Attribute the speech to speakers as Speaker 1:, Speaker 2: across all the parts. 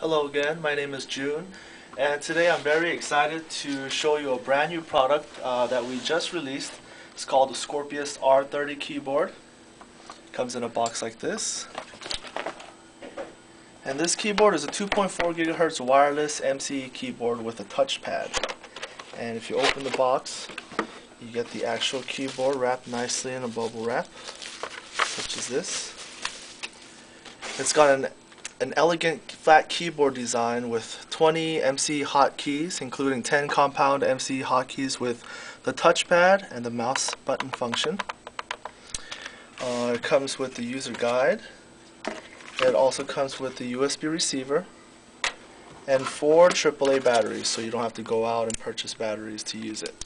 Speaker 1: Hello again, my name is June, and today I'm very excited to show you a brand new product that we just released. It's called the Scorpius R30 keyboard. Comes in a box like this. And this keyboard is a 2.4 gigahertz wireless MCE keyboard with a touchpad. And if you open the box, you get the actual keyboard wrapped nicely in a bubble wrap, such as this. It's got an elegant flat keyboard design with 20 MCE hotkeys, including 10 compound MCE hotkeys with the touchpad and the mouse button function. It comes with the user guide. It also comes with the USB receiver and 4 AAA batteries, so you don't have to go out and purchase batteries to use it.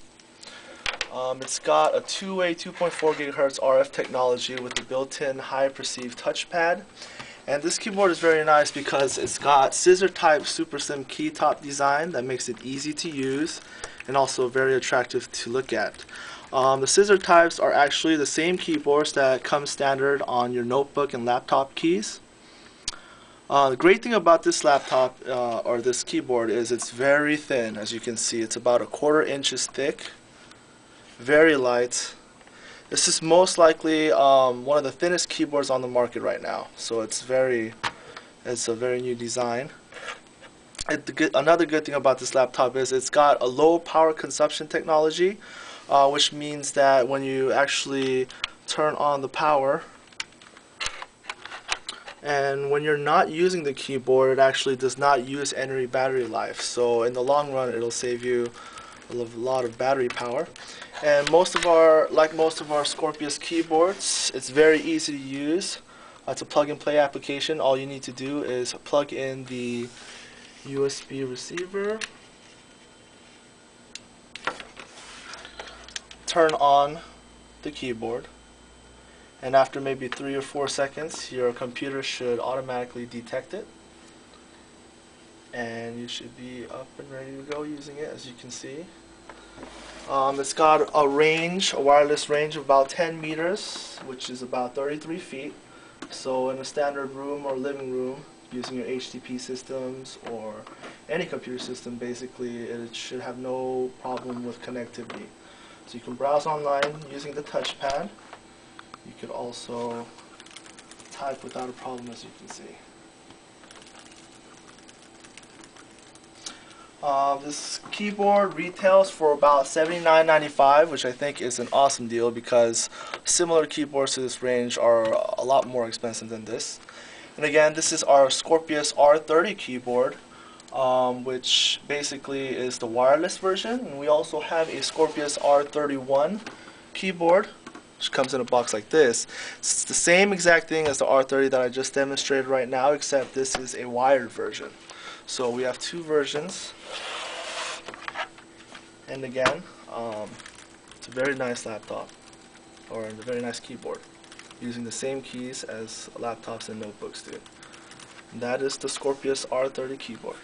Speaker 1: It's got a two-way 2.4 gigahertz RF technology with a built-in high perceived touchpad. And this keyboard is very nice because it's got scissor type super slim key top design that makes it easy to use and also very attractive to look at. The scissor types are actually the same keyboards that come standard on your notebook and laptop keys. The great thing about this laptop or this keyboard is it's very thin. As you can see, it's about 1/4 inches thick, very light. This is most likely one of the thinnest keyboards on the market right now, so it's a very new design. Another good thing about this laptop is it's got a low power consumption technology, which means that when you actually turn on the power and when you're not using the keyboard, it actually does not use any battery life, so in the long run it'll save you a lot of battery power. And like most of our Scorpius keyboards, it's very easy to use. It's a plug and play application. All you need to do is plug in the USB receiver, turn on the keyboard, and after maybe 3 or 4 seconds your computer should automatically detect it, and you should be up and ready to go using it. As you can see, it's got a wireless range of about 10 meters, which is about 33 feet. So in a standard room or living room, using your HTTP systems or any computer system, basically it should have no problem with connectivity. So you can browse online using the touchpad. You could also type without a problem, as you can see. This keyboard retails for about $79.95, which I think is an awesome deal because similar keyboards to this range are a lot more expensive than this. And again, this is our Scorpius R30 keyboard, which basically is the wireless version. And we also have a Scorpius R31 keyboard, which comes in a box like this. It's the same exact thing as the R30 that I just demonstrated right now, except this is a wired version. So we have 2 versions, and again, it's a very nice laptop, or a very nice keyboard, using the same keys as laptops and notebooks do. And that is the Scorpius R30 keyboard.